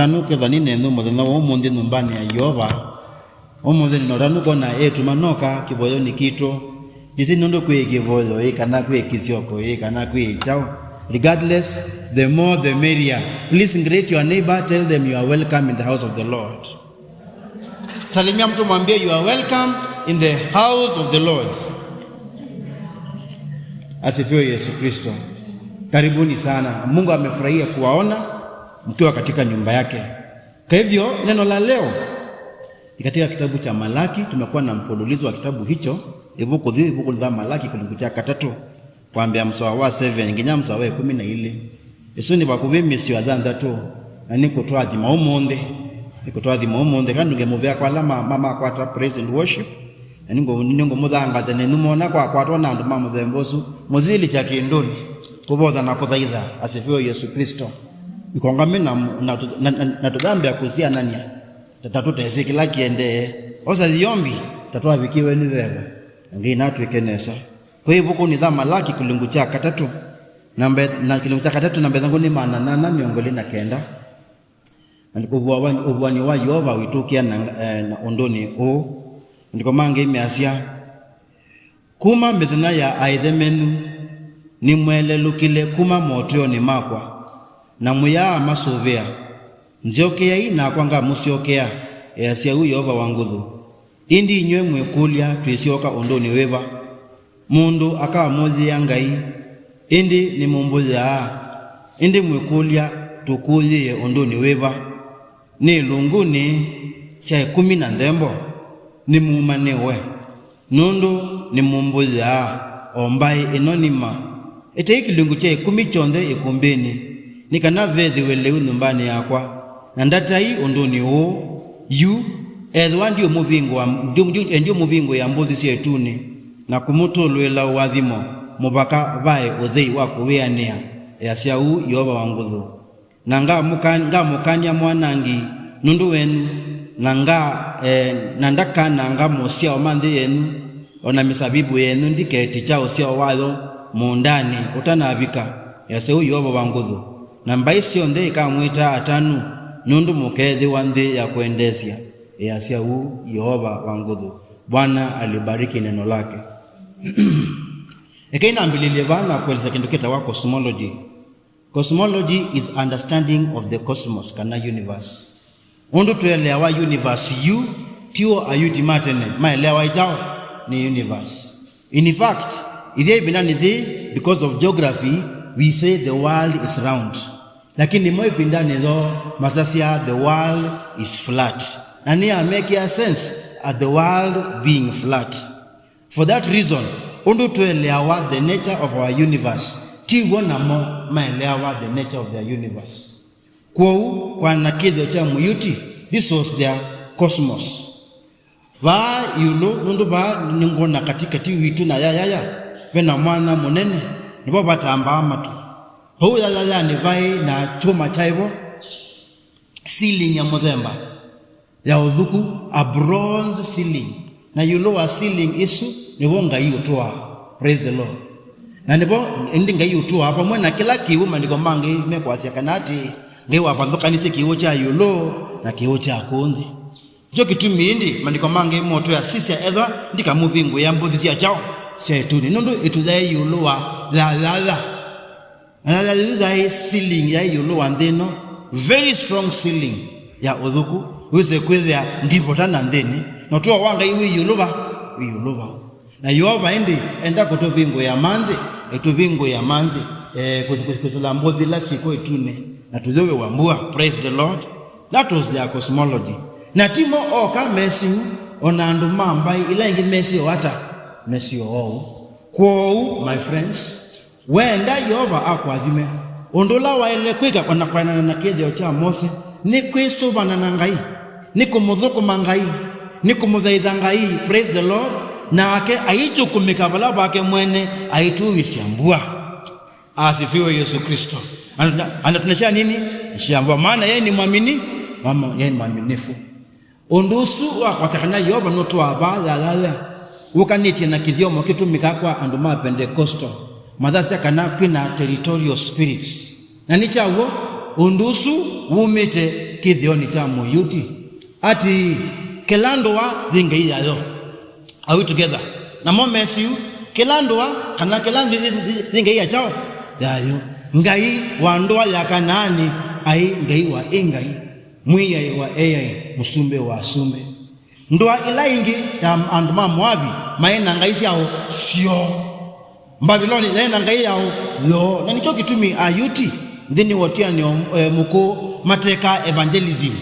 tanu ke dhanine no modena wo monde numbani ya Yehova omonde no tanu kona etu manoka kiboyo ni kito jisi nondo kwe kiboyo kana kwe kisioko kana kwe chao. Regardless, the more the merrier. Please greet your neighbor, tell them you are welcome in the house of the Lord. Salimia mtu mwambie you are welcome in the house of the Lord. Asifiwe Yesu Kristo. Karibuni sana. Mungu amefurahia kuwaona mkiwa katika nyumba yake. Kwa hivyo neno la leo ni katika kitabu cha Malaki. Tumekuwa na mfululizo wa kitabu hicho, ibuku la Malaki kulingutia 3 kwambia msawa wa 7 nginya msawa 12. Yesu ni bakubimi si wadhanda tu na niko twathima omonde kandi ngemuvya kwa lama mama kwata praise and worship ningo mudhangaza nenumona kwa tona ndu mama Nthembosu muthili cha kinduni kubotha na kuthaitha. Asifiwe Yesu Kristo. Ikongame na tudhambia kusia nania tatutese kila kiende osa thiombi tatwabikiwe ni wega ngi natwekenesa. Kwa hivyo buku ni dha Malaki kulungu cha 3 na kilungu cha 3 namba zangu ni 829 ubwani wa Yehova witukia na ondoni ndiko mange imiasia kuma mithina ya aithemenu ni mwele lukile kuma motyo ni makwa na muya masuvia nziokea ina kwanga musiokea yasia huyo Yehova wanguthu indi inywe mwekulia twisioka ondoni weva mundu akawa mothi ya Ngai indi Nimumbuyaa indi mwekulia tukuzie ondoni weva ni Ilunguni cia Ikumi na Nthembo ni mumaniwe nundu Nimumbuyaa ombai inonima ete ikilungu cia 10 chonthe ikumbini nikana vethi weleu nyumbani yakwa na ndatai ondoni yu edwa ndio mubingo ya mbuthi cia ituni na kumutulwela wathimo mubaka bae uthei wa kuwiania yacia Yehova wanguthu na nga mukania mwanangi nundu wenu na ndakana nga mosia omanthi yenu ona misabibu yenu ndiketi chao cia watho mundani utanabika yacia Yehova wanguthu na mbai cionthe ikamwita atanu nundu mukethi wa nthi ya kuendesia yacia Yehova wanguthu. Bwana alibariki neno lake. Ekaina ambililie bana kueleza kindu kita cosmology. Cosmology is understanding of the cosmos kana universe. Undu tuelewa universe you tio ayuti matene maelewa itao ni universe. In fact, idhe binani because of geography we say the world is round. Lakini moi pindani tho masasia the world is flat. And here make a sense at the world being flat. For that reason, undu tuelewa the nature of our universe. Tigo na maelewa the nature of their universe. Kwa nakidho cha muyuti, this was their cosmos. Va yulo nundu ba ningona katika tiwitu na yaya pena mwana munene nibo batamba amatu. Ho yaya ni bai na chuma chaibo ceiling ya muthemba ya udhuku a bronze ceiling na yulo wa ceiling isu nibo Ngai utwa. Praise the Lord. Na nibo ndi Ngai utwa hapa mwana kila kiwu mandiko mangi mekwasia kanati ngewa bandhoka nise kiwo cha yulo na kiwo cha kundi jo kitumindi mandiko mangi moto ya sisi ya edha ndika mubingu ya mbuthi cia chao setuni nundu itudai yulo wa la ceiling ya yulo wa ndeno very strong ceiling ya udhuku wese kwethia ndipo tana ndeni notua wanga iwi yuluba na Yehova enda kutobingo ya manzi etubingo ya manzi kuzila mbothi la siko etune na tuzowe wambua. Praise the Lord. That was their cosmology. Na timo oka mesi onandu mambai ila ingi mesi wata mesi kwa my friends wenda Yehova akwathime ondola waile kwika onakwana na kethio cha Mose ni kwisubana na Ngai ni kumuthuku mangai ni kumuthaitha Ngai. Praise the Lord. Na ake aichukumika bala bake mwene aituwisha mbua. Asifiwe Yesu Kristo. Anatunesha nini? Shamba maana yeye ni mwamini, yeye ni mwaminifu. Ondusu wa kwasakana Yehova noto abala ukaniti na kidiomo kitumika kwa anduma Pentecostal. Madhasa kana kwina territorial spirits. Na nichawo ondusu umite kithioni cha muyuti ati kelandoa thingai yayo. Are we together? Na mo mesiu kelandoa kana kelandi thingai ya chao yayo. Ngai wa ndoa ya Kanaani ai ngai wa ingai mwiya wa eyai musumbe wa sume. Ndoa ila ingi ya anduma Moabi maena ngai siao sio Babiloni na ngai yao yo. Na nicho kitumi ayuti ndini wotia ni muko mateka evangelism.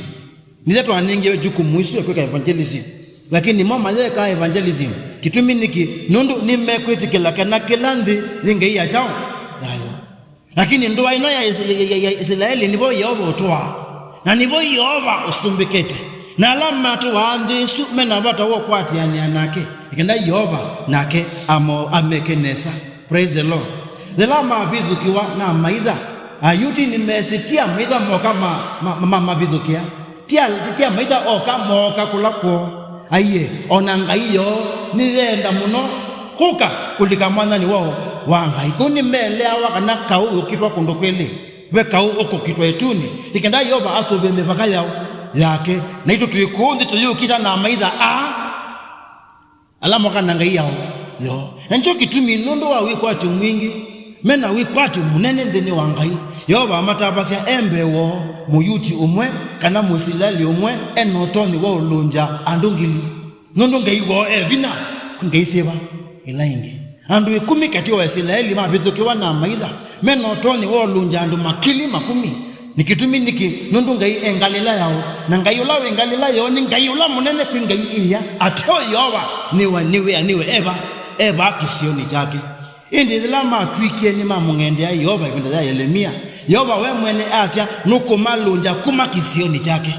Nizetu anenge jukumu isu ya kweka evangelism. Lakini mwa mateka evangelism kitumi niki nundu nimekwetikela kana kelandi ngai ya chao yayo. Lakini ndoa ino ya Israeli nibo Yehova otoa na nibo Yehova usumbikete na alama tu waanze mena bata Kukwatiania nake ikenda Yehova nake amekenesa. Praise the Lord. The lama bithukiwa na maitha ayuti nimesitia maitha moka mama bithukia tia maitha oka moka kulako aiye ona Ngai yo nirenda muno kuka kulika mwana ni wao wanga ikuni melea wakana kau ukitwa kundokweli we kau uko kitwa etuni ikenda Yehova asobe mepaka yao yake na ito tuikundi tuyukita na maitha alama kana Ngai yao yo. Ncho kitumi nondo wa wikwati mwingi mena wikwati munene ndene wa Ngai Yehova amatabasia embewo muyuti umwe kana musilali umwe enotoni wa ulunja andungili nondo Ngai wo bina Ngai seba ilaingi andu Ikumi kati wa Israeli mabithukiwa na maitha menotoni wa ulunja andu makili makumi nikitumi niki nondo Ngai engalila yao na Ngai ula engalila yao ni Ngai ula munene kwa Ngai iya atyo Yehova niwe eba kisioni chake. Indi zilama tuikie ni mamungendea Yehova ikundeza Yeremia Yehova we mwene Asia nuko malunja kuma kisioni chake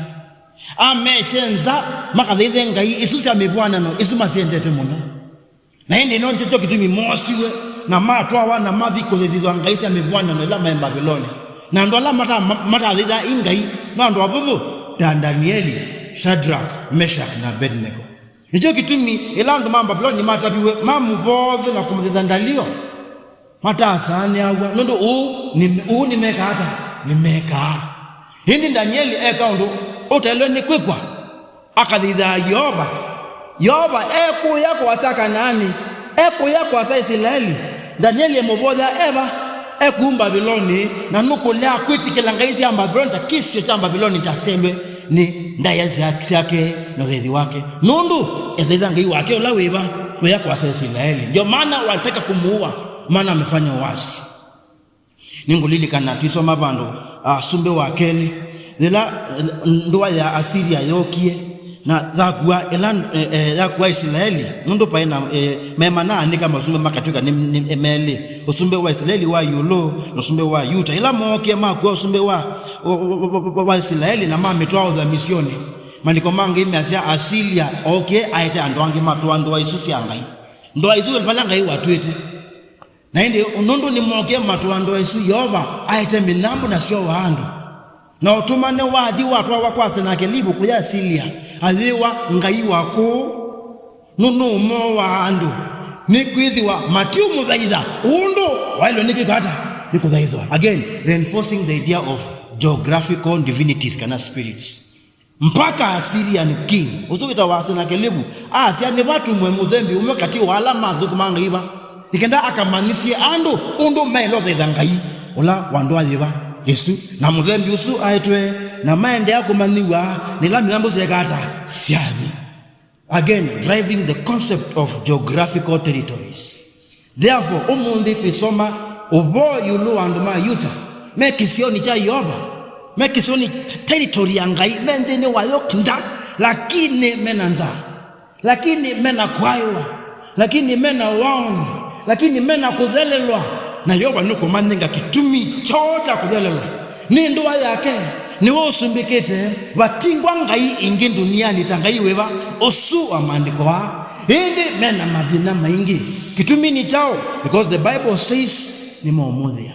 amechenza makathiithe Ngai isusi amebwana no isuma siendete muno na indi no nchocho kitumi mosiwe na matwa wana maviko thithwa Ngai sia amebwana no ila Babiloni na ndo ala mata thitha Ngai no ndo abuthu Danieli Shadrach Meshach na Abednego. Nicho kitumi ila ndo Babiloni matapiwe mamu bothe na kumthitha ndalio mata asani agwa nondo nimeka hata nimeka hindi Danieli ndo utelo ni kwikwa akathitha Yehova eku yako wasaka nani eku yako wasa Israeli Danieli mobodha eku Babiloni na nuko lea kwitikela Ngai sia Babiloni ta kisio cha Babiloni tasembe ni ndaya zake na wethi wake nundu ethitha Ngai wake ula wiba kwa kwa Israeli ndio maana walitaka kumuua maana amefanya uasi. Ningulili kana tusoma bando sumbe wa Keli zila ndoa ya Asiria yokie na dhakwa Israeli nundu paina memana anika masumbe makatuka ni emeli usumbe wa Israeli wa yulo na usumbe wa Yuta ila moke makwa usumbe wa Israeli na mametwa za misioni mandiko mangi imeasia Asiria okay aite andwangi matwa ndoa isusi Ngai ndoa isu pala Ngai watwete na indi nundu ni moke matwa ndoa isu Yehova aite minambo na sio waandu na utumane wathi watu wakwase na kelibu kuya Asiria athiwa Ngai wako nunu mo wa andu nikwithiwa matiu muthaitha undu wailo nikikata nikuthaithwa again reinforcing the idea of geographical divinities kana spirits mpaka Assyrian king usukita wase na kelibu Asia ni watu mwe muthembi umekati wala mathuku mangaiba ikenda akamanisi andu undu mailo thaitha Ngai ula wandu athiba Yesu na muthembi usu aitwe na maende yako maniwa nila milambo zekata siathi again driving the concept of geographical territories. Therefore umundi tuisoma ubo yulu anduma Yuta mekisioni cha Yehova mekisioni territory ya Ngai mendene wayo kinda lakini menanza lakini mena kwaiwa lakini mena waoni lakini mena kuthelelwa na Yehova nuko maninga kitumi chocha kuthelelwa ni ndoa yake ni wosumbikete batingwa Ngai ingi duniani tangai weba osu amandiko wa hindi mena madhina maingi kitumi ni chao because the Bible says ni maumuthia